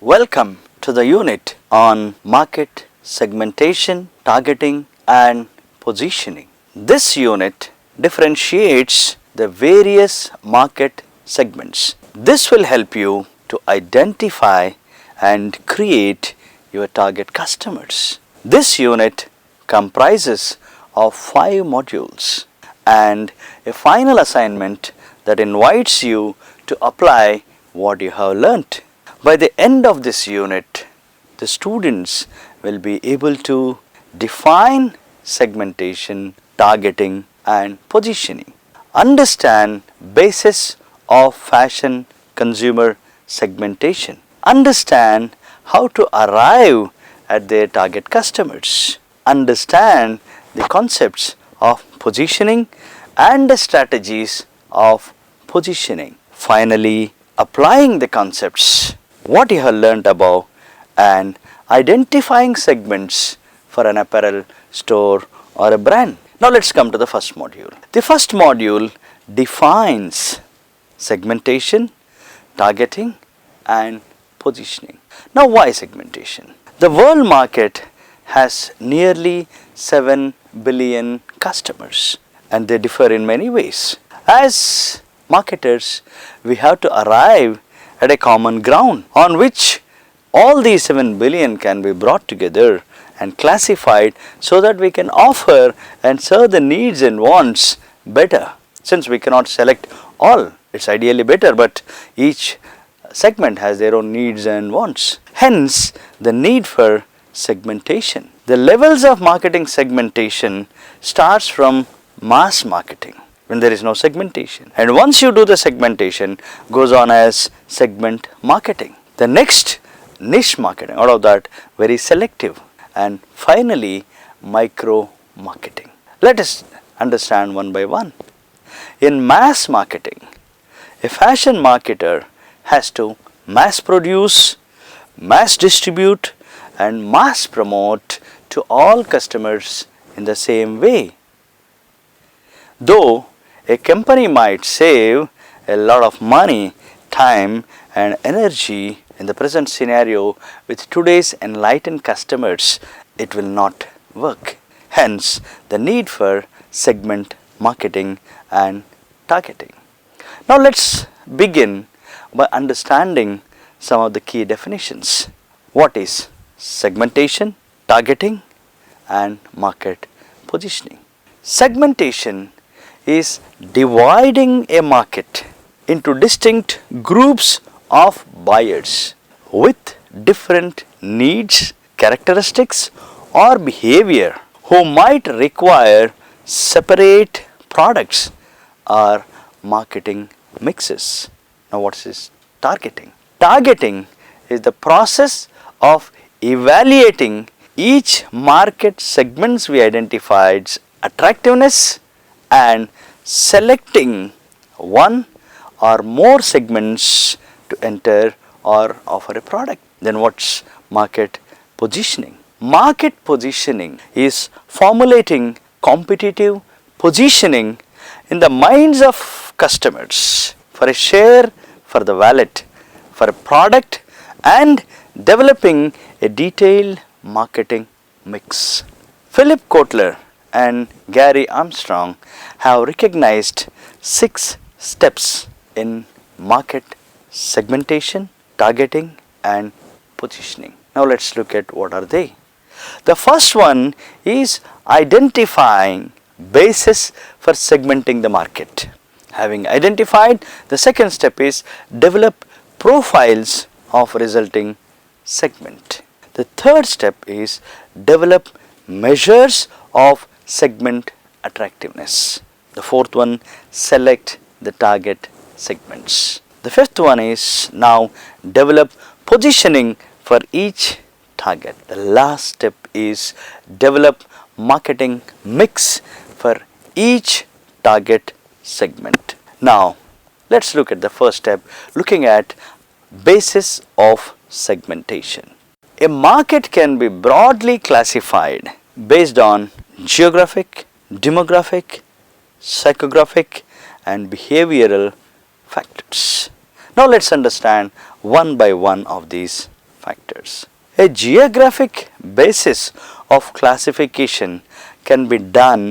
Welcome to the unit on market segmentation, targeting and positioning. This unit differentiates the various market segments. This will help you to identify and create your target customers. This unit comprises of 5 modules and a final assignment that invites you to apply what you have learnt. By the end of this unit, the students will be able to define segmentation, targeting and positioning, understand basis of fashion consumer segmentation, understand how to arrive at their target customers, understand the concepts of positioning and the strategies of positioning. Finally, applying the concepts what you have learnt above and identifying segments for an apparel store or a brand. Now let's come to the first module. The first module defines segmentation, targeting and positioning. Now why segmentation? The world market has nearly 7 billion customers and they differ in many ways. As marketers, we have to arrive at a common ground on which all these 7 billion can be brought together and classified so that we can offer and serve the needs and wants better. Since we cannot select all, it's ideally better, but each segment has their own needs and wants. Hence, the need for segmentation. The levels of marketing segmentation starts from mass marketing when there is no segmentation, and once you do the segmentation goes on as segment marketing. The next, niche marketing, out of that very selective, and finally micro marketing. Let us understand one by one. In mass marketing, a fashion marketer has to mass produce, mass distribute and mass promote to all customers in the same way. Though a company might save a lot of money, time and energy in the present scenario, with today's enlightened customers, it will not work. Hence, the need for segment marketing and targeting. Now let's begin by understanding some of the key definitions. What is segmentation, targeting and market positioning? Segmentation is dividing a market into distinct groups of buyers with different needs, characteristics or behavior who might require separate products or marketing mixes. Now what is targeting? Targeting is the process of evaluating each market segments we identified's attractiveness and selecting one or more segments to enter or offer a product. Then what's market positioning? Market positioning is formulating competitive positioning in the minds of customers for a share, for the wallet, for a product and developing a detailed marketing mix. Philip Kotler and Gary Armstrong have recognized 6 steps in market segmentation, targeting and positioning. Now let's look at what are they. The first one is identifying basis for segmenting the market. Having identified, the second step is develop profiles of resulting segment. The third step is develop measures of segment attractiveness. The fourth one, select the target segments. The fifth one is now develop positioning for each target. The last step is develop marketing mix for each target segment. Now let's look at the first step, looking at basis of segmentation. A market can be broadly classified based on geographic, demographic, psychographic and behavioral factors. Now let's understand one by one of these factors. A geographic basis of classification can be done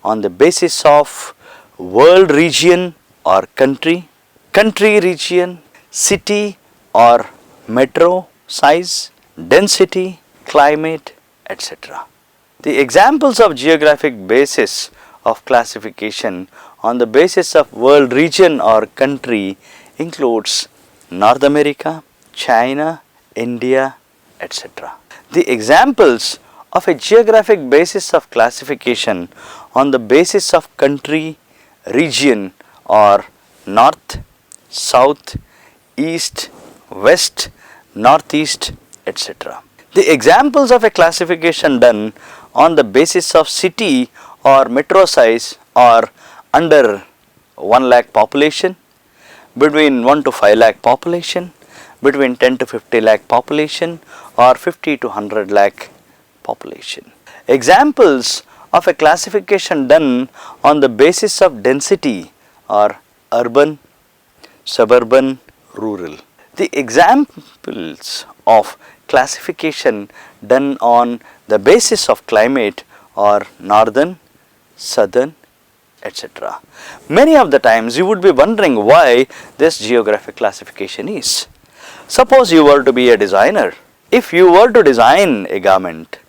on the basis of world region or country, country region, city or metro size, density, climate, etc. The examples of geographic basis of classification on the basis of world region or country includes North America, China, India, etc. The examples of a geographic basis of classification on the basis of country, region or north, south, east, west, northeast, etc. The examples of a classification done on the basis of city or metro size are under 1 lakh population, between 1 to 5 lakh population, between 10 to 50 lakh population or 50 to 100 lakh population. Examples of a classification done on the basis of density are urban, suburban, rural. The examples of classification done on the basis of climate are northern, southern, etc. Many of the times you would be wondering why this geographic classification is. Suppose you were to be a designer. If you were to design a garment,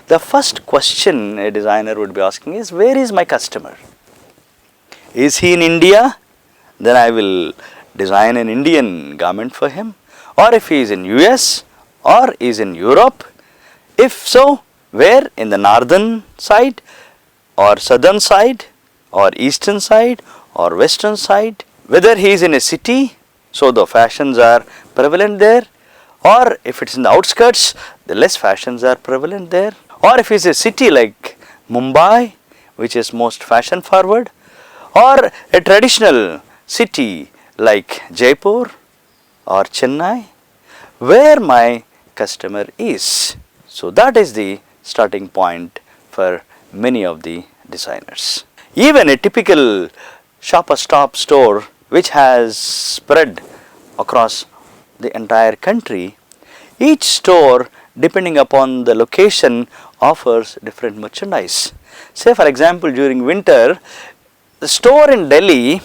the first question a designer would be asking is, where is my customer? Is he in India? Then I will design an Indian garment for him. Or if he is in US or is in Europe, if so, where? In the northern side or southern side or eastern side or western side? Whether he is in a city, so the fashions are prevalent there, or if it is in the outskirts, the less fashions are prevalent there, or if it is a city like Mumbai, which is most fashion forward, or a traditional city like Jaipur or Chennai, where my customer is. So that is the starting point for many of the designers. Even a typical Shopper Stop store which has spread across the entire country, each store depending upon the location offers different merchandise. Say for example, during winter, the store in Delhi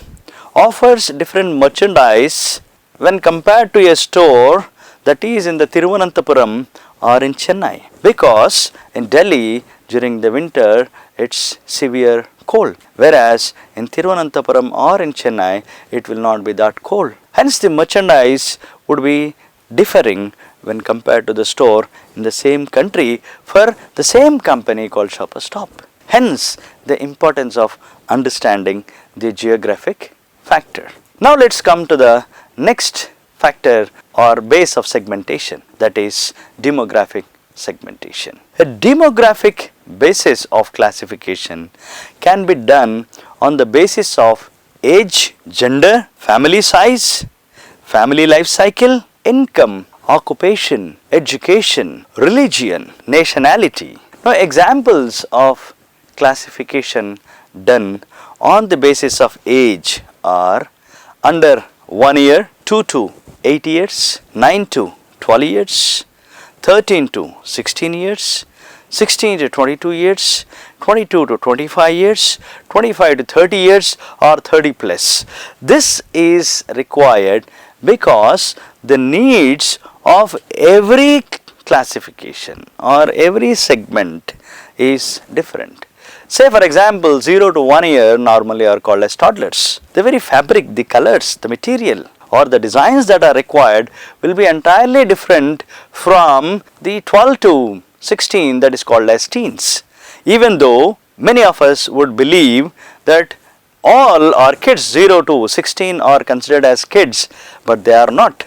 offers different merchandise when compared to a store that is in the Thiruvananthapuram or in Chennai, because in Delhi during the winter it's severe cold, whereas in Thiruvananthapuram or in Chennai it will not be that cold. Hence the merchandise would be differing when compared to the store in the same country for the same company called Shopper Stop. Hence the importance of understanding the geographic factor. Now let's come to the next factor or base of segmentation, that is demographic segmentation. A demographic basis of classification can be done on the basis of age, gender, family size, family life cycle, income, occupation, education, religion, nationality. Now examples of classification done on the basis of age are under 1 year, 2 to 8 years, 9 to 12 years, 13 to 16 years, 16 to 22 years, 22 to 25 years, 25 to 30 years or 30 plus. This is required because the needs of every classification or every segment is different. Say for example, 0 to 1 year normally are called as toddlers. The very fabric, the colors, the material or the designs that are required will be entirely different from the 12 to 16 that is called as teens. Even though many of us would believe that all our kids 0 to 16 are considered as kids, but they are not.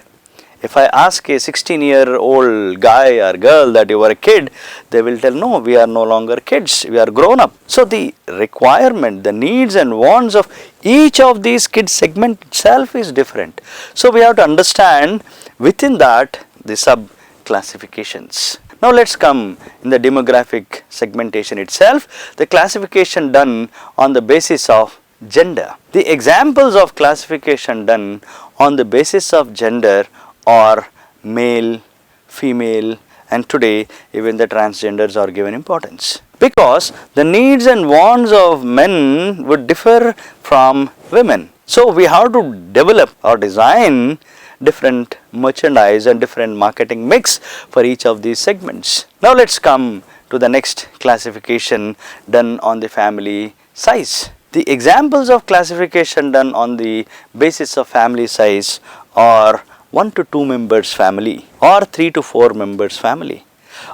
If I ask a 16-year-old guy or girl that you are a kid, they will tell, no, we are no longer kids, we are grown up. So the requirement, the needs and wants of each of these kids segment itself is different. So we have to understand within that the sub classifications. Now let's come in the demographic segmentation itself, the classification done on the basis of gender. The examples of classification done on the basis of gender are male, female, and today even the transgenders are given importance. Because the needs and wants of men would differ from women. So we have to develop or design different merchandise and different marketing mix for each of these segments. Now let's come to the next classification done on the family size. The examples of classification done on the basis of family size are 1 to 2 members family, or 3 to 4 members family,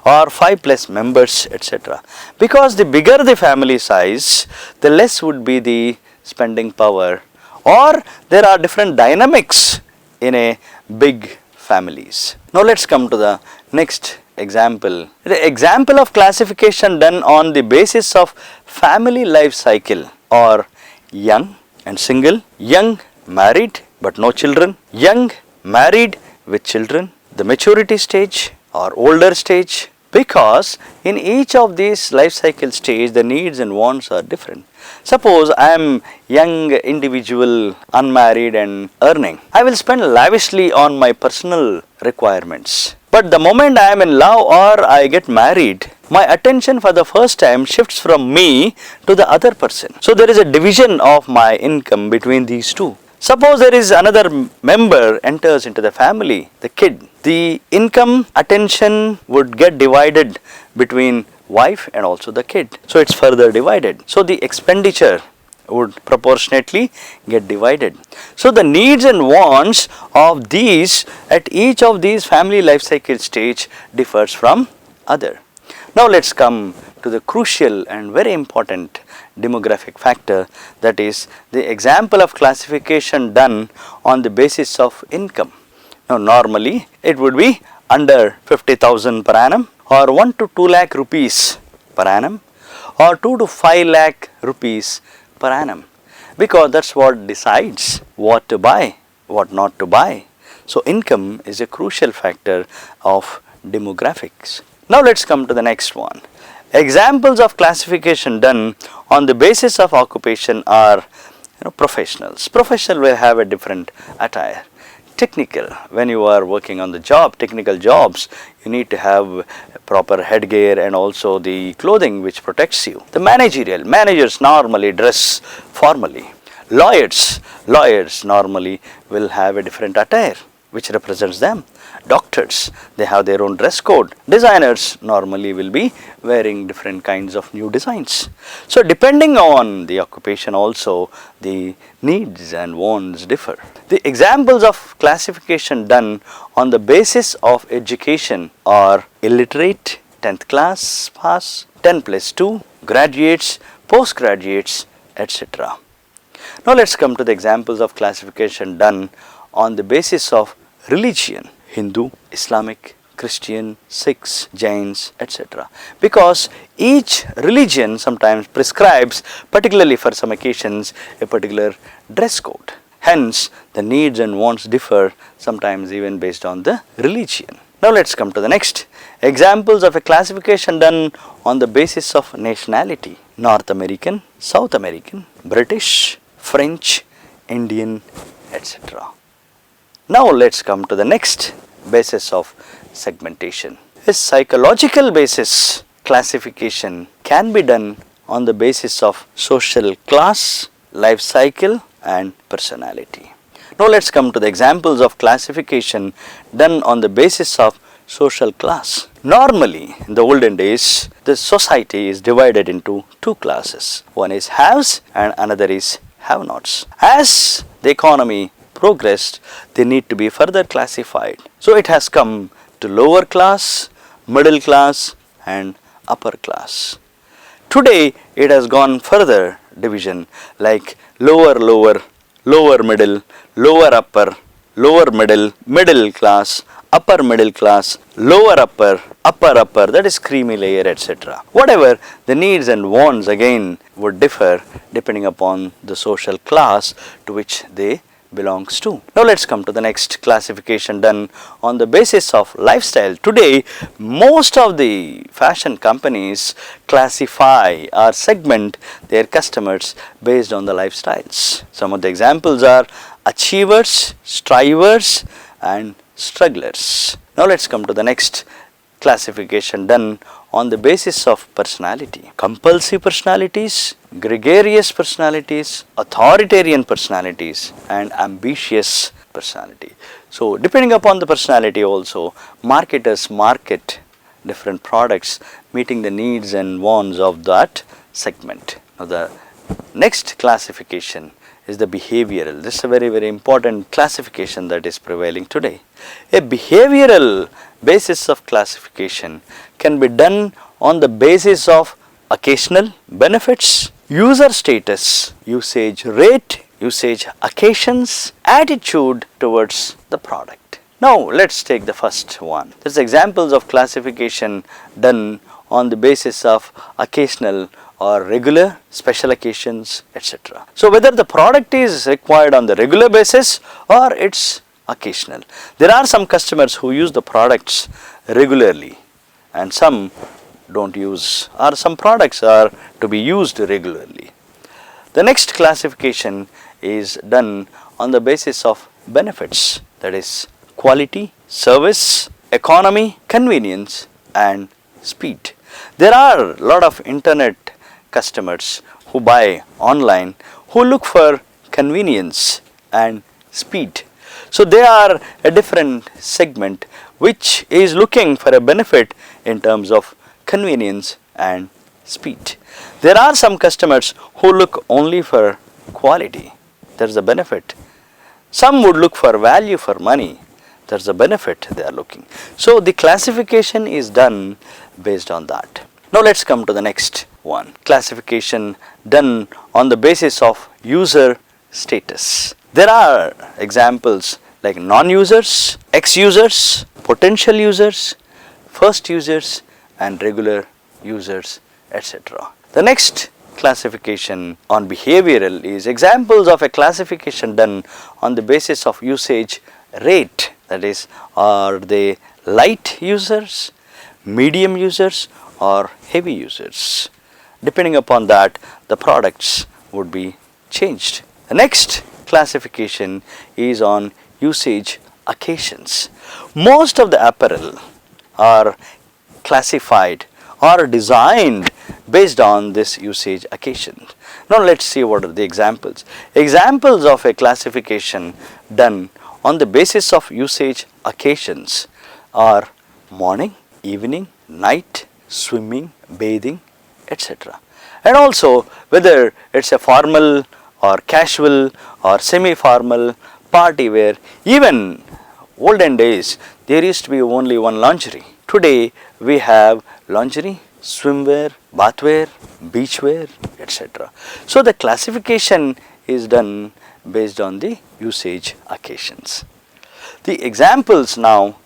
or 5 plus members, etc. Because the bigger the family size, the less would be the spending power, or there are different dynamics in a big families. Now let's come to the next example. The example of classification done on the basis of family life cycle are young and single, young married but no children, young married with children, the maturity stage or older stage. Because in each of these life cycle stage, the needs and wants are different. Suppose I am young individual, unmarried and earning. I will spend lavishly on my personal requirements. But the moment I am in love or I get married, my attention for the first time shifts from me to the other person. So there is a division of my income between these two. Suppose there is another member enters into the family, the kid. The income attention would get divided between wife and also the kid. So it's further divided. So the expenditure would proportionately get divided. So the needs and wants of these at each of these family life cycle stage differs from other. Now let's come to the crucial and very important demographic factor, that is the example of classification done on the basis of income. Now normally it would be under 50,000 per annum, or 1 to 2 lakh rupees per annum, or 2 to 5 lakh rupees per annum, because that's what decides what to buy, what not to buy. So income is a crucial factor of demographics. Now let's come to the next one. Examples of classification done on the basis of occupation are professionals. Professional will have a different attire. Technical, when you are working on the job, technical jobs, you need to have proper headgear and also the clothing which protects you. The managerial, managers normally dress formally. Lawyers normally will have a different attire which represents them. Doctors, they have their own dress code. Designers normally will be wearing different kinds of new designs. So depending on the occupation also, the needs and wants differ. The examples of classification done on the basis of education are illiterate, 10th class pass, 10 plus 2, graduates, postgraduates, etc. Now let's come to the examples of classification done on the basis of religion: Hindu, Islamic, Christian, Sikhs, Jains, etc. Because each religion sometimes prescribes, particularly for some occasions, a particular dress code. Hence, the needs and wants differ, sometimes even based on the religion. Now let's come to the next. Examples of a classification done on the basis of nationality: North American, South American, British, French, Indian, etc. Now let's come to the next basis of segmentation. A psychological basis classification can be done on the basis of social class, life cycle and personality. Now let's come to the examples of classification done on the basis of social class. Normally in the olden days, the society is divided into two classes. One is haves and another is have-nots. As the economy progressed, they need to be further classified. So it has come to lower class, middle class and upper class. Today it has gone further division, like lower middle, lower upper, lower middle class, upper middle class, lower upper, upper, that is creamy layer, etc. Whatever the needs and wants again would differ depending upon the social class to which they belongs to. Now let's come to the next classification done on the basis of lifestyle. Today most of the fashion companies classify or segment their customers based on the lifestyles. Some of the examples are achievers, strivers and strugglers. Now let's come to the next classification done on the basis of personality. Compulsive personalities, gregarious personalities, authoritarian personalities, and ambitious personality. So depending upon the personality also, marketers market different products meeting the needs and wants of that segment. Now the next classification is the behavioral. This is a very important classification that is prevailing today. A behavioral basis of classification can be done on the basis of occasional benefits, user status, usage rate, usage occasions, attitude towards the product. Now let's take the first one. There is examples of classification done on the basis of occasional or regular, special occasions, etc. So whether the product is required on the regular basis or it's occasional. There are some customers who use the products regularly and some don't use, or some products are to be used regularly. The next classification is done on the basis of benefits, that is quality, service, economy, convenience and speed. There are a lot of internet customers who buy online who look for convenience and speed. So they are a different segment which is looking for a benefit in terms of convenience and speed. There are some customers who look only for quality. There is a benefit. Some would look for value for money. There is a benefit they are looking. So the classification is done based on that. Now let's come to the next one. Classification done on the basis of user status. There are examples like non-users, ex-users, potential users, first users and regular users, etc. The next classification on behavioral is examples of a classification done on the basis of usage rate, that is, are they light users, medium users or heavy users. Depending upon that, the products would be changed. The next classification is on usage occasions. Most of the apparel are classified or designed based on this usage occasion. Now let's see what are the examples. Examples of a classification done on the basis of usage occasions are morning, evening, night, swimming, bathing, etc. And also whether it's a formal or casual or semi-formal, party wear. Even olden days there used to be only one lingerie. Today we have lingerie, swimwear, bathwear, beachwear, etc. So the classification is done based on the usage occasions. The examples now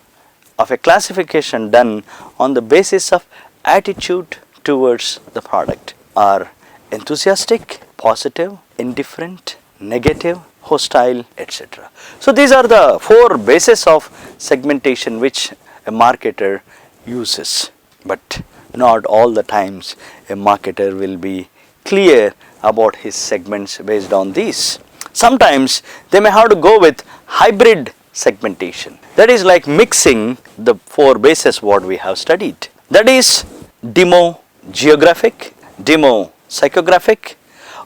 of a classification done on the basis of attitude towards the product are enthusiastic, positive, indifferent, negative, hostile, etc. So these are the four bases of segmentation which a marketer uses, but not all the times a marketer will be clear about his segments based on these. Sometimes they may have to go with hybrid segmentation, that is like mixing the four bases what we have studied, that is demo-geographic, demo-psychographic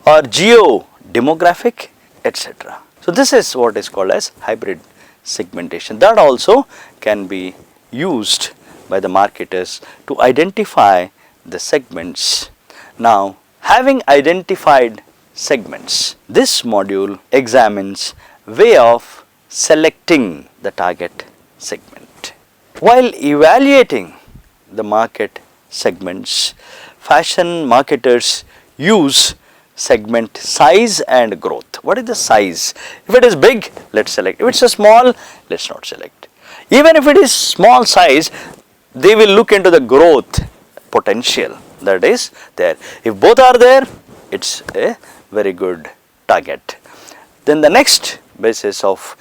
or geo-demographic, etc. So this is what is called as hybrid segmentation. That also can be used by the marketers to identify the segments. Now, having identified segments, this module examines way of selecting the target segment. While evaluating the market segments, fashion marketers use segment size and growth. What is the size? If it is big, let's select. If it's a small, let's not select. Even if it is small size, they will look into the growth potential that is there. If both are there, it's a very good target. Then the next basis of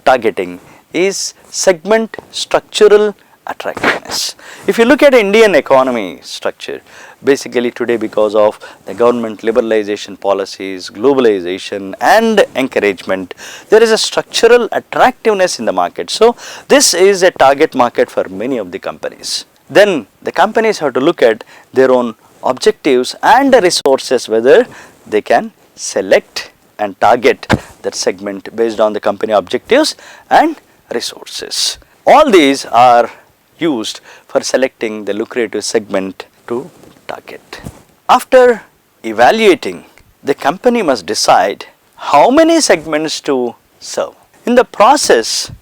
targeting is segment structural attractiveness. If you look at Indian economy structure, basically today because of the government liberalization policies, globalization and encouragement, there is a structural attractiveness in the market. So this is a target market for many of the companies. Then the companies have to look at their own objectives and the resources, whether they can select and target that segment based on the company objectives and resources. All these are used for selecting the lucrative segment to target. After evaluating, the company must decide how many segments to serve. In the process,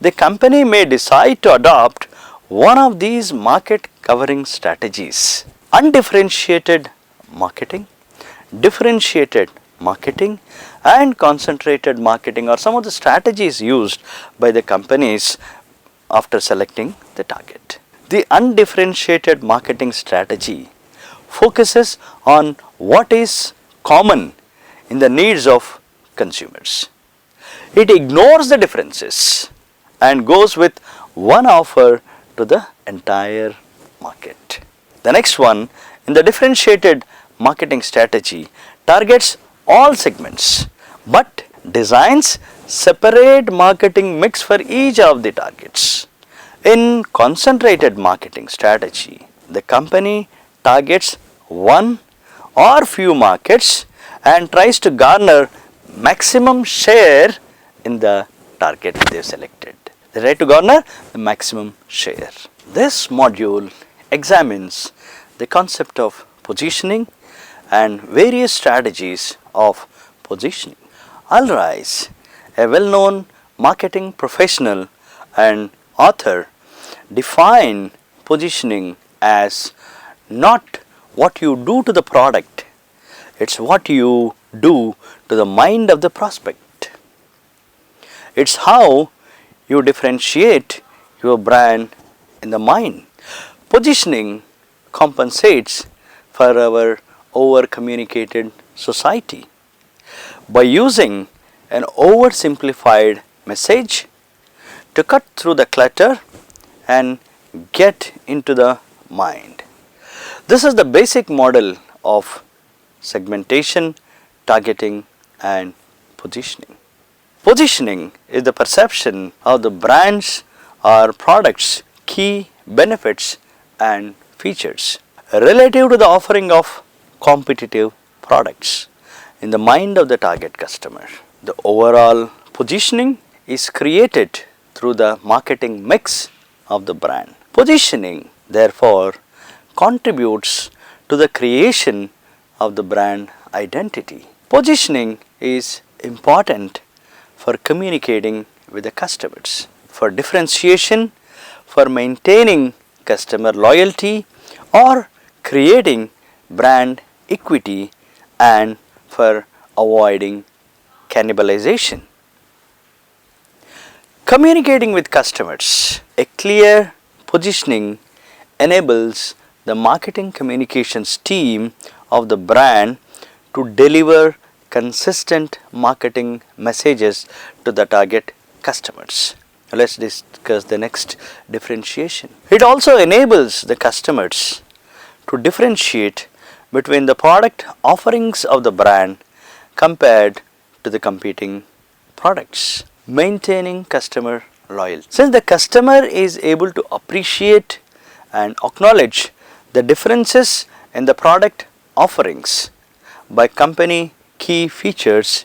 the company may decide to adopt one of these market covering strategies: undifferentiated marketing, differentiated marketing and concentrated marketing are some of the strategies used by the companies after selecting the target. The undifferentiated marketing strategy focuses on what is common in the needs of consumers. It ignores the differences and goes with one offer to the entire market. The next one, in the differentiated marketing strategy, targets all segments but designs separate marketing mix for each of the targets. In concentrated marketing strategy, the company targets one or few markets and tries to garner maximum share in the target they have selected. They try to garner the maximum share. This module examines the concept of positioning and various strategies of positioning. Al Rais, a well-known marketing professional and author, defined positioning as not what you do to the product, it's what you do to the mind of the prospect. It's how you differentiate your brand in the mind. Positioning compensates for our over-communicated society. By using an oversimplified message to cut through the clutter and get into the mind. This is the basic model of segmentation, targeting and positioning. Positioning is the perception of the brand's or product's key benefits and features relative to the offering of competitive products in the mind of the target customer. The overall positioning is created through the marketing mix of the brand. Positioning, therefore, contributes to the creation of the brand identity. Positioning is important for communicating with the customers, for differentiation, for maintaining customer loyalty or creating brand equity, and for avoiding cannibalization. Communicating with customers. A clear positioning enables the marketing communications team of the brand to deliver consistent marketing messages to the target customers. Let's discuss the next differentiation. It also enables the customers to differentiate between the product offerings of the brand compared to the competing products. Maintaining customer loyalty. Since the customer is able to appreciate and acknowledge the differences in the product offerings by company key features,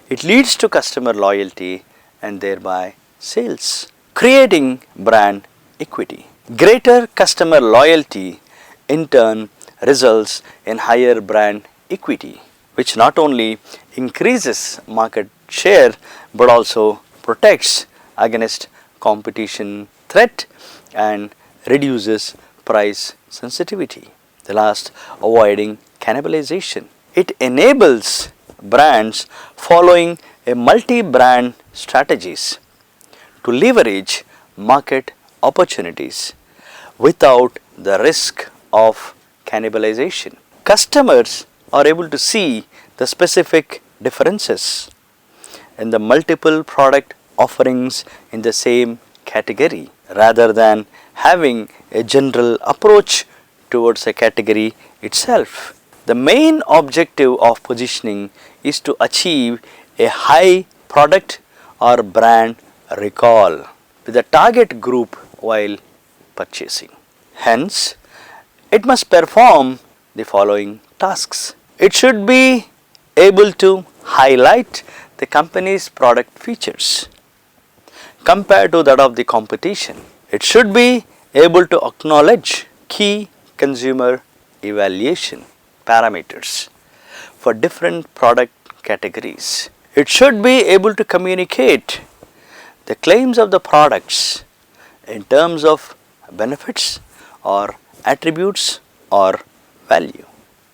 it leads to customer loyalty and thereby sales. Creating brand equity. Greater customer loyalty in turn results in higher brand equity, which not only increases market share but also protects against competition threat and reduces price sensitivity. The last, avoiding cannibalization. It enables brands following a multi-brand strategies to leverage market opportunities without the risk of cannibalization. Customers are able to see the specific differences in the multiple product offerings in the same category rather than having a general approach towards a category itself. The main objective of positioning is to achieve a high product or brand recall with the target group while purchasing. Hence, it must perform the following tasks. It should be able to highlight the company's product features compared to that of the competition. It should be able to acknowledge key consumer evaluation parameters for different product categories. It should be able to communicate the claims of the products in terms of benefits or attributes or value.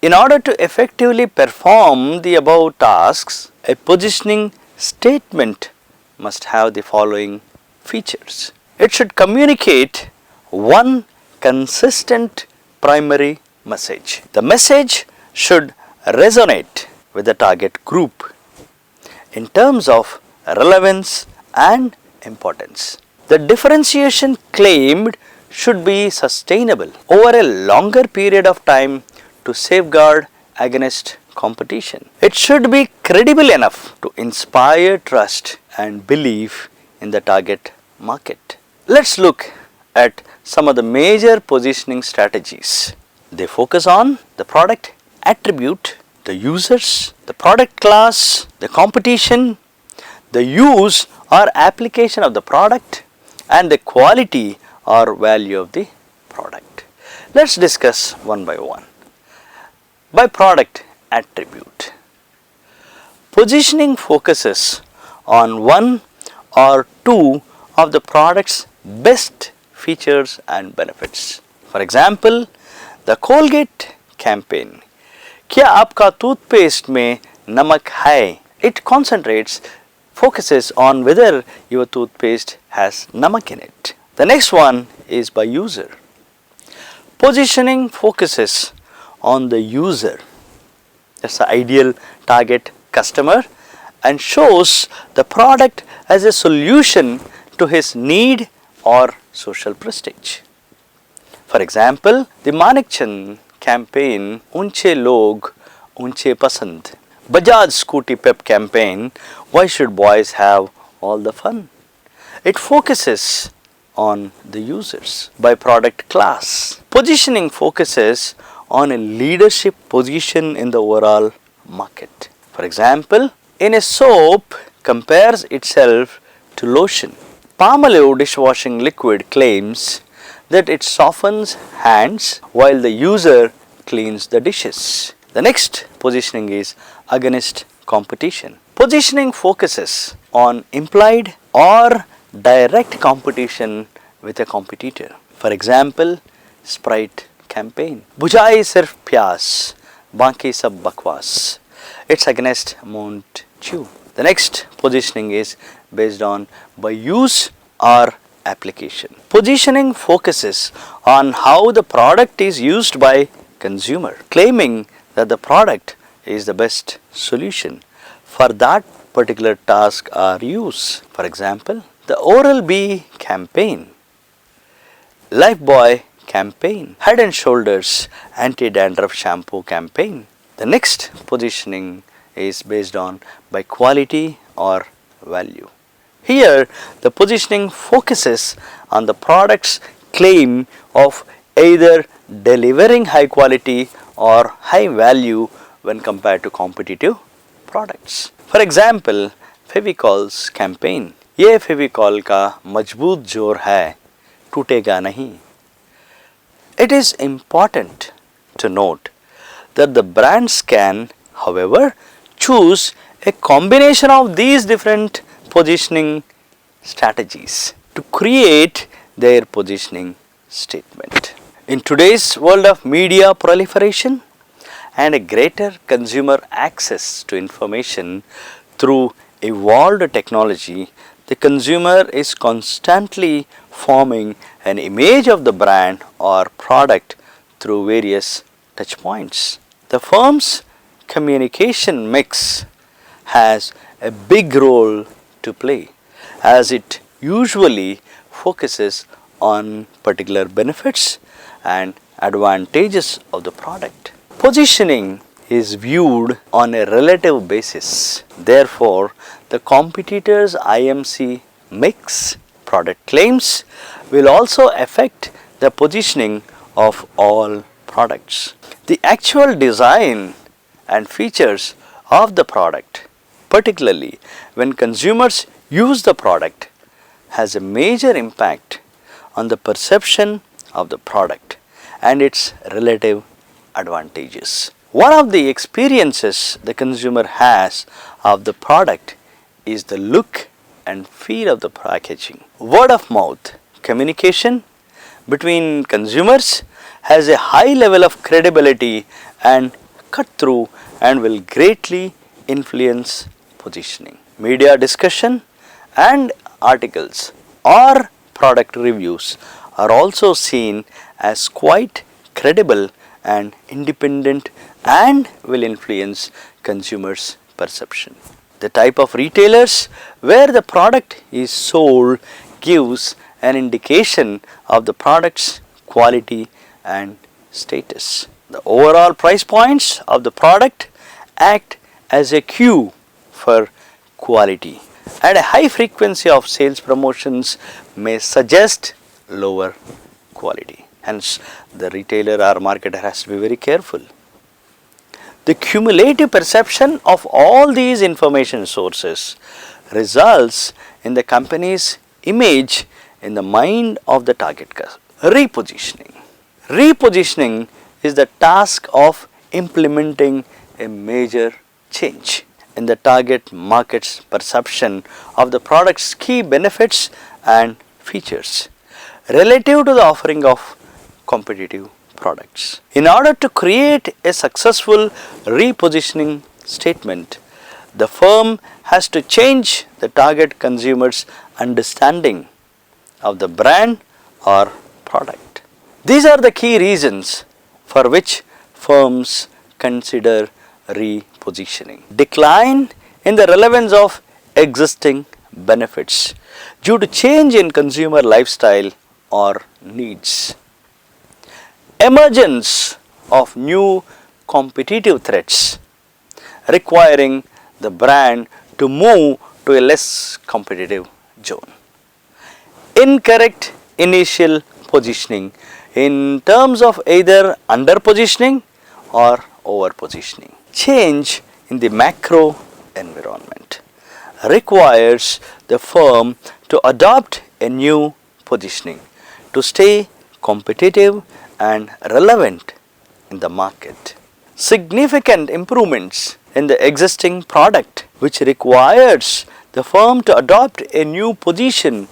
In order to effectively perform the above tasks, a positioning statement must have the following features. It should communicate one consistent primary message. The message should resonate with the target group in terms of relevance and importance. The differentiation claimed should be sustainable over a longer period of time to safeguard against competition. It should be credible enough to inspire trust and belief in the target market. Let's look at some of the major positioning strategies. They focus on the product attribute, the users, the product class, the competition, the use or application of the product, and the quality or value of the product. Let's discuss one by one. By product attribute, positioning focuses on one or two of the product's best features and benefits. For example, the Colgate campaign, क्या आपका toothpaste में नमक है? It focuses on whether your toothpaste has namak in it. The next one is by user. Positioning focuses on the user, that's the ideal target customer, and shows the product as a solution to his need or social prestige. For example, the Manikchand campaign, Unche Log, Unche Pasand. Bajaj Scooty Pep campaign, why should boys have all the fun? It focuses on the users. By product class, positioning focuses on a leadership position in the overall market. For example, in a soap compares itself to lotion. Palmolive dishwashing liquid claims that it softens hands while the user cleans the dishes. The next positioning is against competition. Positioning focuses on implied or direct competition with a competitor. For example, Sprite campaign, बुझाई सिर्फ प्यास, बाकी सब बकवास. It's against Mount Dew. The next positioning is based on by use or application. Positioning focuses on how the product is used by consumer, claiming that the product is the best solution for that particular task or use. For example, the Oral-B campaign, Lifebuoy campaign, Head and Shoulders anti-dandruff shampoo campaign. The next positioning is based on by quality or value. Here, the positioning focuses on the product's claim of either delivering high quality or high value when compared to competitive products. For example, Fevicol's campaign, ये फेविकॉल का मजबूत जोर है, टूटेगा नहीं. It is important to note that the brands can, however, choose a combination of these different positioning strategies to create their positioning statement. In today's world of media proliferation and a greater consumer access to information through evolved technology, the consumer is constantly forming an image of the brand or product through various touch points. The firm's communication mix has a big role to play, as it usually focuses on particular benefits and advantages of the product. Positioning is viewed on a relative basis. Therefore, the competitor's IMC mix product claims will also affect the positioning of all products. The actual design and features of the product, particularly when consumers use the product, has a major impact on the perception of the product and its relative advantages. One of the experiences the consumer has of the product is the look and feel of the packaging. Word of mouth communication between consumers has a high level of credibility and cut through and will greatly influence positioning. Media discussion and articles or product reviews are also seen as quite credible and independent and will influence consumers' perception. The type of retailers where the product is sold gives an indication of the product's quality and status. The overall price points of the product act as a cue for quality, and a high frequency of sales promotions may suggest lower quality. Hence, the retailer or marketer has to be very careful. The cumulative perception of all these information sources results in the company's image in the mind of the target customer. Repositioning. Repositioning is the task of implementing a major change in the target market's perception of the product's key benefits and features relative to the offering of competitive products. In order to create a successful repositioning statement, the firm has to change the target consumer's understanding of the brand or product. These are the key reasons for which firms consider repositioning. Decline in the relevance of existing benefits due to change in consumer lifestyle or needs. Emergence of new competitive threats requiring the brand to move to a less competitive zone. Incorrect initial positioning in terms of either under positioning or over positioning. Change in the macro environment requires the firm to adopt a new positioning to stay competitive and relevant in the market. Significant improvements in the existing product which requires the firm to adopt a new position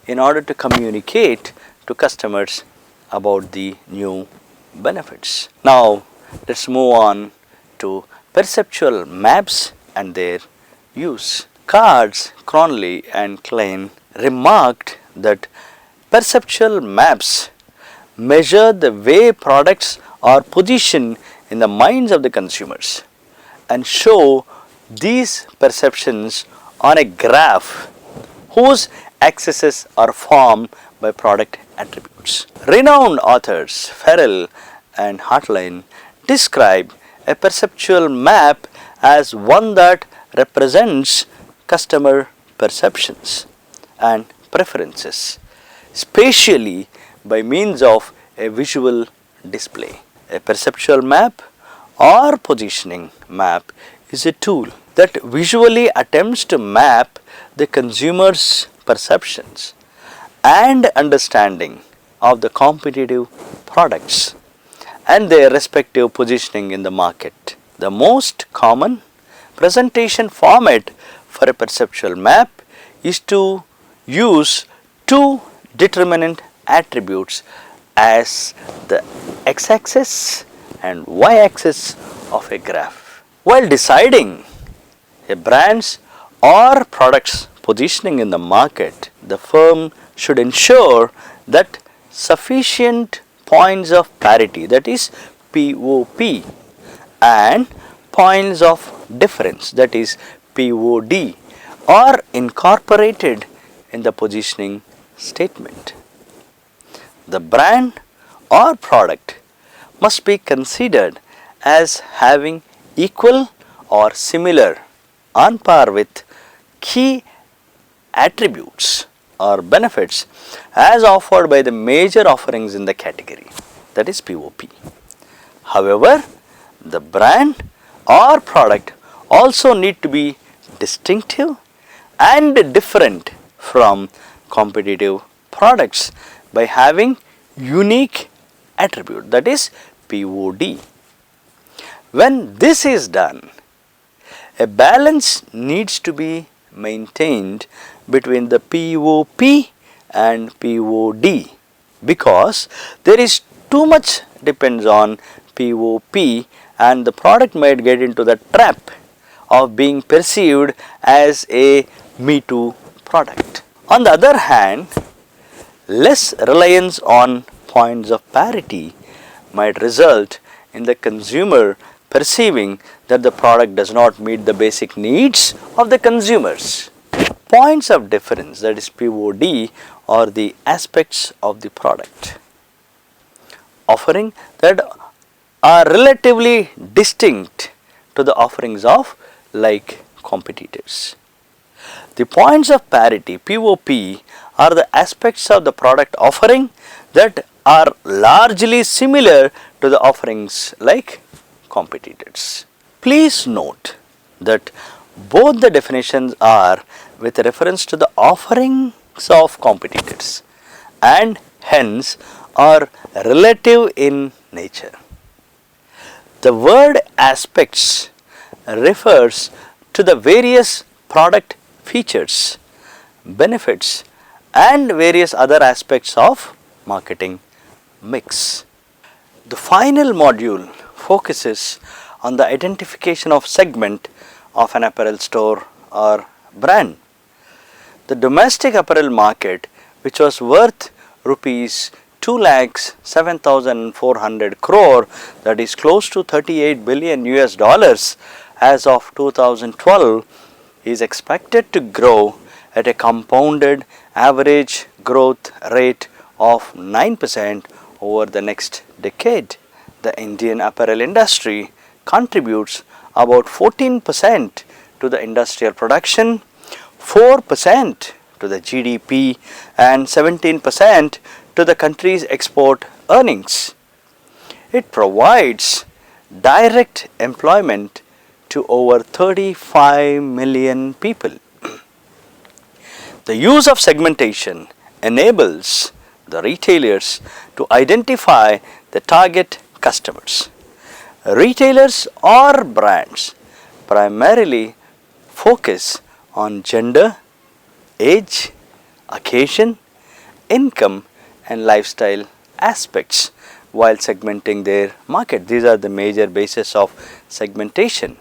in order to communicate to customers about the new benefits. Now let's move on to perceptual maps and their use. Cards, Cronley and Klein remarked that perceptual maps measure the way products are positioned in the minds of the consumers and show these perceptions on a graph whose axes are formed by product attributes. Renowned authors Farrell and Hartline describe a perceptual map as one that represents customer perceptions and preferences spatially by means of a visual display. A perceptual map or positioning map is a tool that visually attempts to map the consumer's perceptions and understanding of the competitive products and their respective positioning in the market. The most common presentation format for a perceptual map is to use two determinant attributes as the x-axis and y-axis of a graph. While deciding a brand's or product's positioning in the market, the firm should ensure that sufficient points of parity, that is POP, and points of difference, that is POD, are incorporated in the positioning statement. The brand or product must be considered as having equal or similar, on par with key attributes or benefits as offered by the major offerings in the category, that is POP. However, the brand or product also need to be distinctive and different from competitive products by having unique attribute, that is POD. When this is done, a balance needs to be maintained between the POP and POD, because there is too much depends on POP and the product might get into the trap of being perceived as a Me Too product. On the other hand, less reliance on points of parity might result in the consumer perceiving that the product does not meet the basic needs of the consumers. Points of difference, that is POD, are the aspects of the product offering that are relatively distinct to the offerings of like competitors. The points of parity, POP, are the aspects of the product offering that are largely similar to the offerings like competitors. Please note that both the definitions are with reference to the offerings of competitors and hence are relative in nature. The word aspects refers to the various product features, benefits and various other aspects of marketing mix. The final module focuses on the identification of segment of an apparel store or brand. The domestic apparel market, which was worth rupees 2,07,400 crore, that is close to 38 billion US dollars as of 2012, is expected to grow at a compounded average growth rate of 9% over the next decade. The Indian apparel industry contributes about 14% to the industrial production, 4% to the GDP and 17% to the country's export earnings. It provides direct employment to over 35 million people. The use of segmentation enables the retailers to identify the target customers. Retailers or brands primarily focus on gender, age, occasion, income and lifestyle aspects while segmenting their market. These are the major bases of segmentation.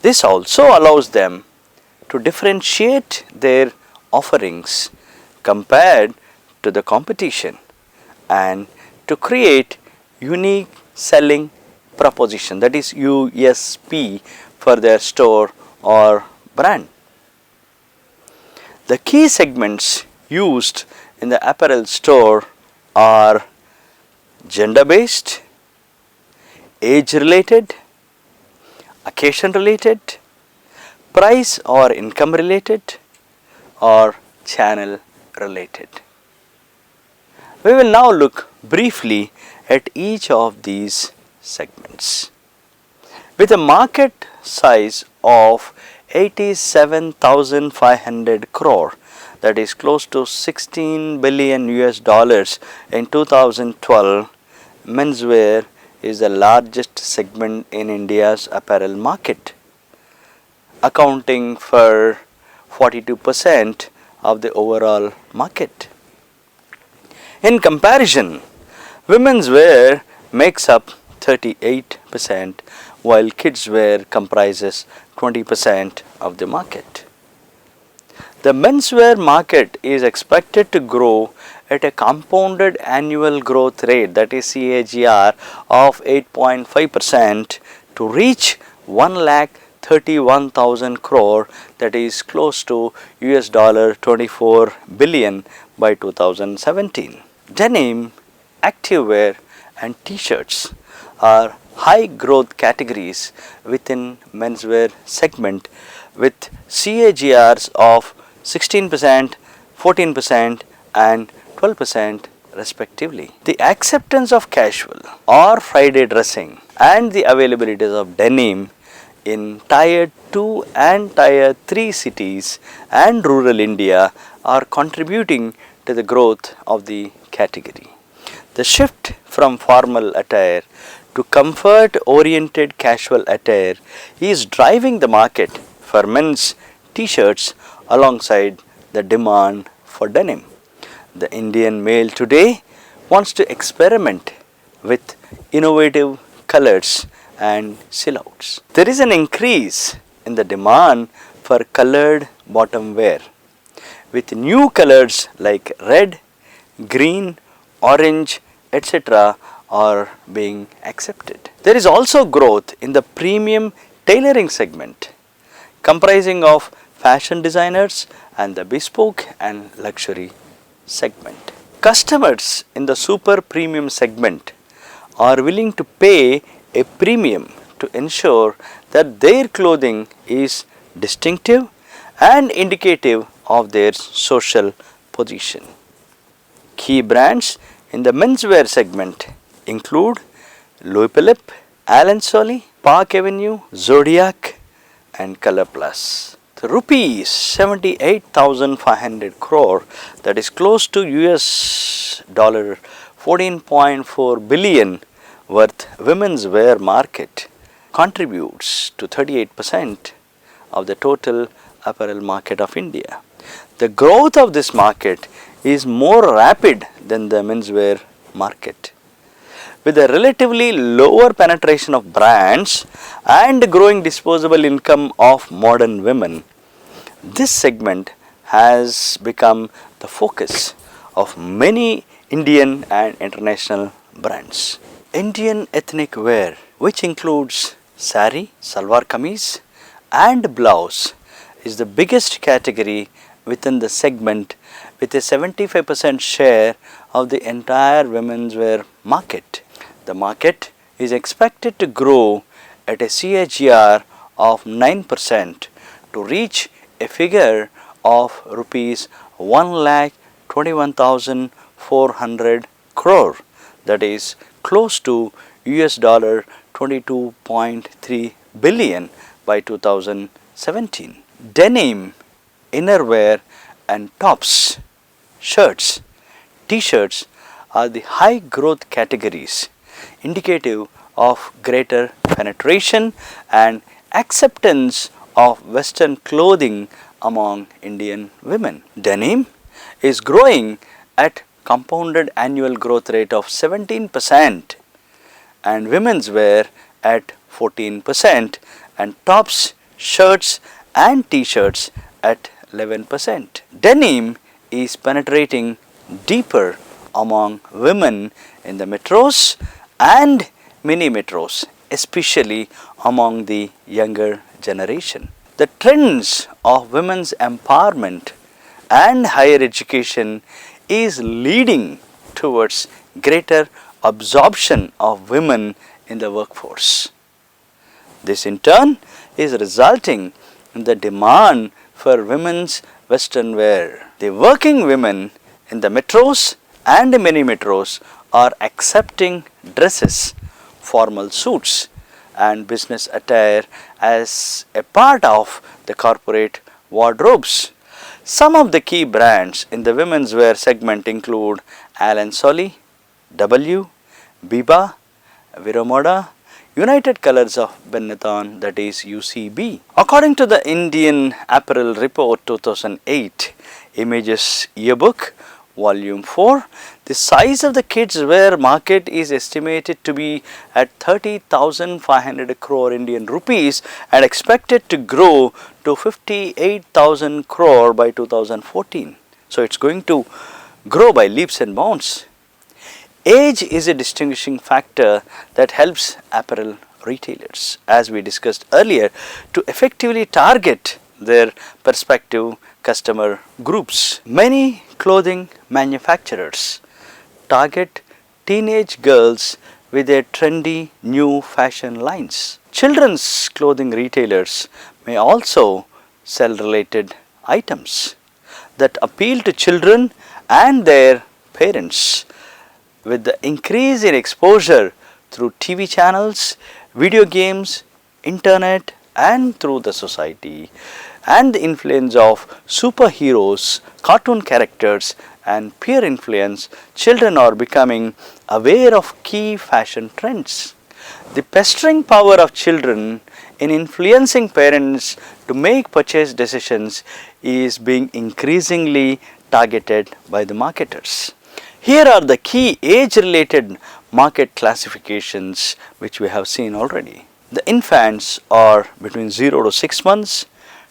This also allows them to differentiate their offerings compared to the competition and to create unique selling proposition, that is USP, for their store or brand. The key segments used in the apparel store are gender based, age related, occasion related, price or income related, or channel related. We will now look briefly at each of these segments. With a market size of 87,500 crore, that is close to 16 billion US dollars in 2012, menswear is the largest segment in India's apparel market, accounting for 42% of the overall market. In comparison, women's wear makes up 38%, while kids wear comprises 20% of the market. The menswear market is expected to grow at a compounded annual growth rate, that is CAGR, of 8.5% to reach 1,31,000 crore, that is close to US $24 billion by 2017. Denim, activewear and t-shirts are high growth categories within menswear segment with CAGRs of 16%, 14% and 12% respectively. The acceptance of casual or Friday dressing and the availabilities of denim in Tier 2 and Tier 3 cities and rural India are contributing to the growth of the category. The shift from formal attire to comfort oriented casual attire is driving the market for men's t-shirts alongside the demand for denim. The Indian male today wants to experiment with innovative colors and silhouettes. There is an increase in the demand for colored bottom wear with new colors like red, green, orange, etc. are being accepted. There is also growth in the premium tailoring segment comprising of fashion designers and the bespoke and luxury segment. Customers in the super premium segment are willing to pay a premium to ensure that their clothing is distinctive and indicative of their social position. Key brands in the menswear segment include Louis Philippe, Allen Solly, Park Avenue, Zodiac and Color Plus. The rupees 78,500 crore, that is close to US dollar 14.4 billion worth women's wear market contributes to 38% of the total apparel market of India. The growth of this market is more rapid than the menswear market. With a relatively lower penetration of brands and growing disposable income of modern women, this segment has become the focus of many Indian and international brands. Indian ethnic wear, which includes sari, salwar kameez and blouse, is the biggest category within the segment with a 75% share of the entire women's wear market. The market is expected to grow at a CAGR of 9% to reach a figure of rupees 1,21,400 crore, that is close to US dollar 22.3 billion by 2017. Denim, innerwear and tops, shirts, t-shirts are the high growth categories indicative of greater penetration and acceptance of Western clothing among Indian women. Denim is growing at compounded annual growth rate of 17% and women's wear at 14% and tops, shirts and t-shirts at 11%. Denim is penetrating deeper among women in the metros and mini metros, especially among the younger generation. The trends of women's empowerment and higher education is leading towards greater absorption of women in the workforce. This in turn is resulting in the demand for women's western wear. The working women in the metros and mini metros are accepting dresses, formal suits and business attire as a part of the corporate wardrobes. Some of the key brands in the women's wear segment include Allen Solly, W, Biba, Viromoda, United Colors of Benetton, that is UCB. According to the Indian Apparel Report 2008 Images Yearbook Volume 4, the size of the kids wear market is estimated to be at 30,500 crore Indian rupees and expected to grow to 58,000 crore by 2014. So it's going to grow by leaps and bounds. Age is a distinguishing factor that helps apparel retailers, as we discussed earlier, to effectively target their prospective customer groups. Many clothing manufacturers target teenage girls with their trendy new fashion lines. Children's clothing retailers may also sell related items that appeal to children and their parents. With the increase in exposure through TV channels, video games, internet and through the society, and the influence of superheroes, cartoon characters and peer influence, children are becoming aware of key fashion trends. The pestering power of children in influencing parents to make purchase decisions is being increasingly targeted by the marketers. Here are the key age-related market classifications which we have seen already. The infants are between 0 to 6 months,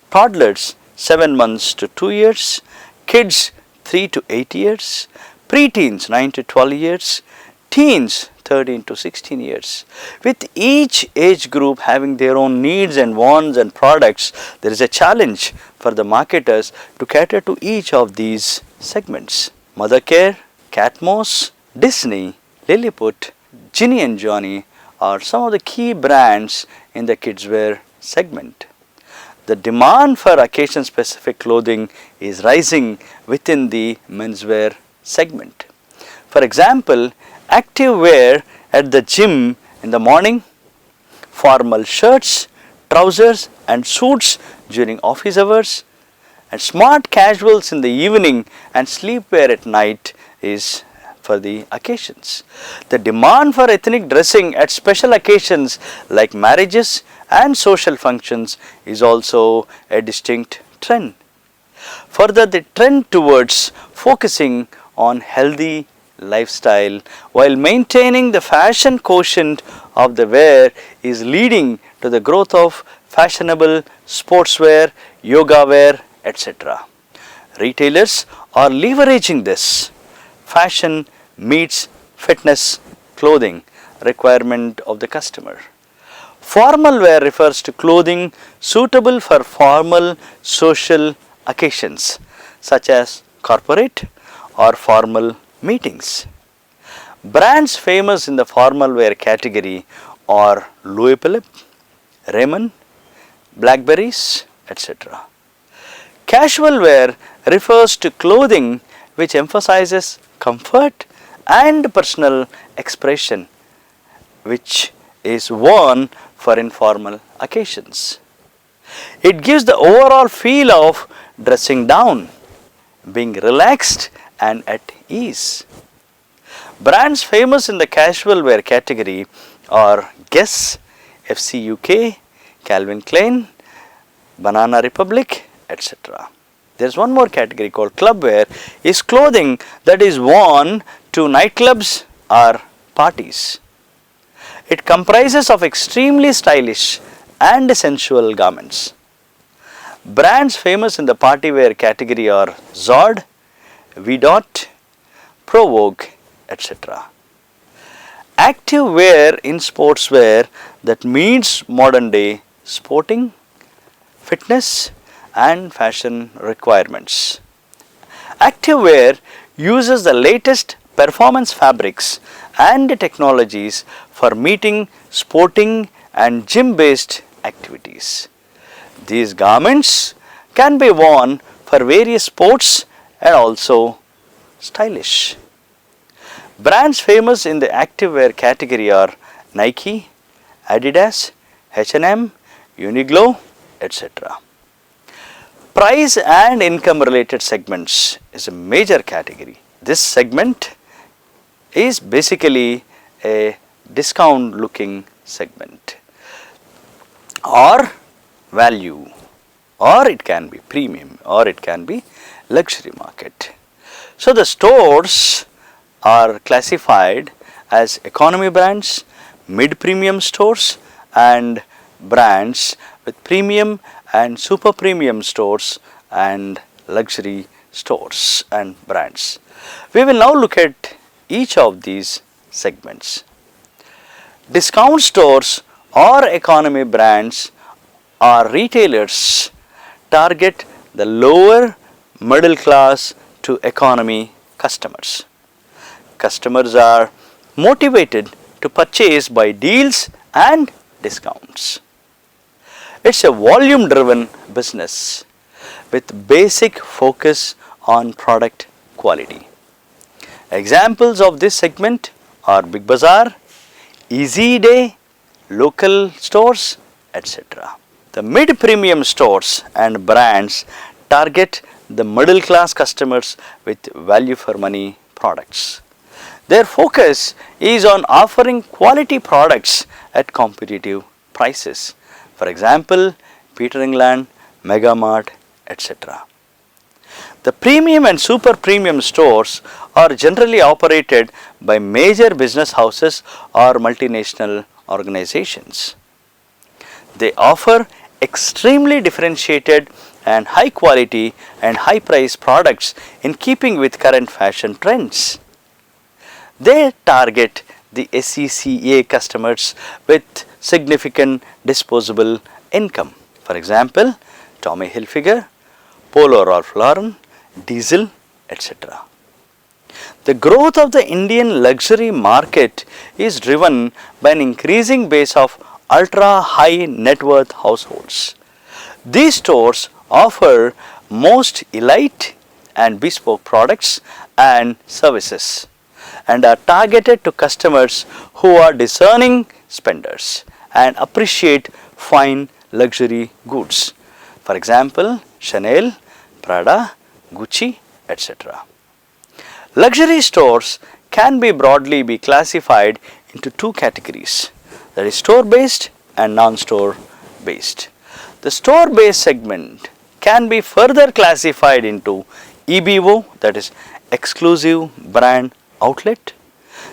toddlers 7 months to 2 years, kids 3 to 8 years, preteens 9 to 12 years, teens 13 to 16 years. With each age group having their own needs and wants and products, there is a challenge for the marketers to cater to each of these segments. Mothercare, Catmos, Disney, Lilliput, Ginny and Johnny are some of the key brands in the kidswear segment. The demand for occasion-specific clothing is rising within the menswear segment. For example, active wear at the gym in the morning, formal shirts, trousers and suits during office hours, and smart casuals in the evening and sleepwear at night is for the occasions. The demand for ethnic dressing at special occasions like marriages and social functions is also a distinct trend. Further, the trend towards focusing on healthy lifestyle while maintaining the fashion quotient of the wear is leading to the growth of fashionable sportswear, yoga wear, etc. Retailers are leveraging this fashion meets fitness clothing requirement of the customer. Formal wear refers to clothing suitable for formal social occasions such as corporate or formal meetings. Brands famous in the formal wear category are Louis Philippe, Raymond, Blackberries, etc. Casual wear refers to clothing which emphasizes comfort and personal expression, which is worn for informal occasions. It gives the overall feel of dressing down, being relaxed and at ease. Brands famous in the casual wear category are Guess, FC UK, Calvin Klein, Banana Republic, etc. There is one more category called club wear, is clothing that is worn to nightclubs or parties. It comprises of extremely stylish and sensual garments. Brands famous in the party wear category are Zod, V-Dot, Provogue, etc. Active wear in sportswear that meets modern day sporting, fitness and fashion requirements. Active wear uses the latest performance fabrics and technologies for meeting sporting and gym based activities. These garments can be worn for various sports and also stylish. Brands famous in the active wear category are Nike, Adidas, H&M, Uniqlo, etc. Price and income related segments is a major category. This segment is basically a discount looking segment or value, or it can be premium, or it can be luxury market. So the stores are classified as economy brands, mid premium stores and brands with premium and super premium stores and luxury stores and brands. We will now look at each of these segments. Discount stores or economy brands are retailers target the lower middle class to economy customers. Customers are motivated to purchase by deals and discounts. It's a volume driven business with basic focus on product quality. Examples of this segment are Big Bazaar, Easy Day, local stores, etc. The mid-premium stores and brands target the middle class customers with value for money products. Their focus is on offering quality products at competitive prices. For example, Peter England, Mega Mart, etc. The premium and super premium stores are generally operated by major business houses or multinational organizations. They offer extremely differentiated and high quality and high price products in keeping with current fashion trends. They target the SECA customers with significant disposable income. For example, Tommy Hilfiger, Polo Ralph Lauren, Diesel, etc. The growth of the Indian luxury market is driven by an increasing base of ultra high net worth households. These stores offer most elite and bespoke products and services and are targeted to customers who are discerning spenders and appreciate fine luxury goods. For example, Chanel, Prada, Gucci, etc. Luxury stores can be broadly be classified into two categories, that is store based and non-store based. The store based segment can be further classified into EBO, that is exclusive brand outlet.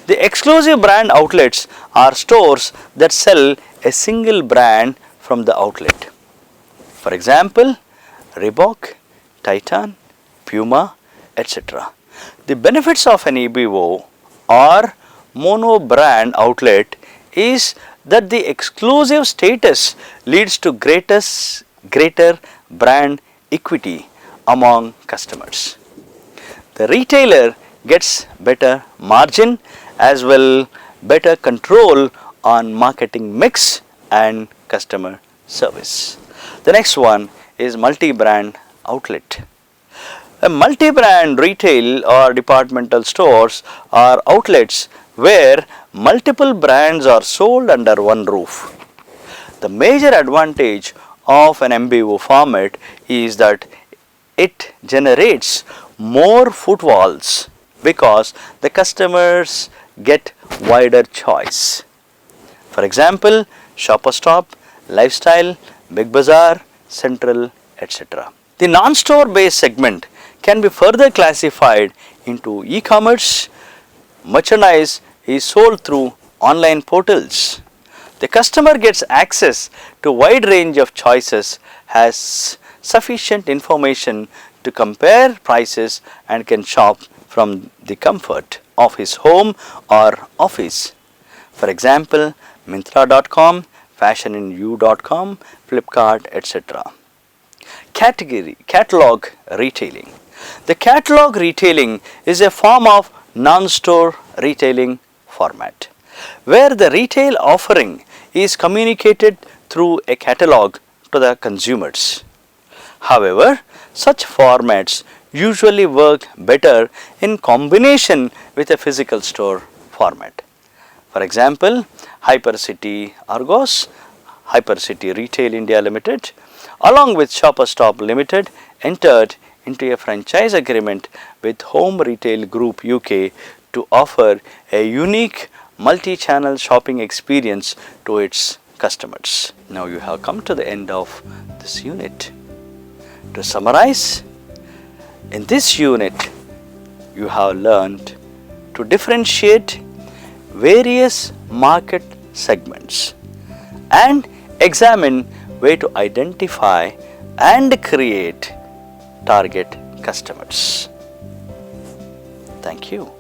The exclusive brand outlets are stores that sell a single brand from the outlet. For example, Reebok, Titan, Puma, etc. The benefits of an EBO or mono brand outlet is that the exclusive status leads to greater brand equity among customers. The retailer gets better margin as well better control on marketing mix and customer service. The next one is multi-brand outlet. A multi-brand retail or departmental stores are outlets where multiple brands are sold under one roof. The major advantage of an MBO format is that it generates more footfalls because the customers get wider choice. For example, Shoppers Stop, Lifestyle, Big Bazaar, Central, etc. The non-store based segment can be further classified into e-commerce. Merchandise is sold through online portals. The customer gets access to a wide range of choices, has sufficient information to compare prices and can shop from the comfort of his home or office. For example, Myntra.com, FashionInYou.com, Flipkart, etc. Catalogue Retailing. The catalog retailing is a form of non-store retailing format, where the retail offering is communicated through a catalog to the consumers. However, such formats usually work better in combination with a physical store format. For example, Hypercity Argos, Hypercity Retail India Limited, along with Shoppers Stop Limited, entered into a franchise agreement with Home Retail Group UK to offer a unique multi-channel shopping experience to its customers. Now you have come to the end of this unit. To summarize, in this unit you have learned to differentiate various market segments and examine way to identify and create target customers. Thank you.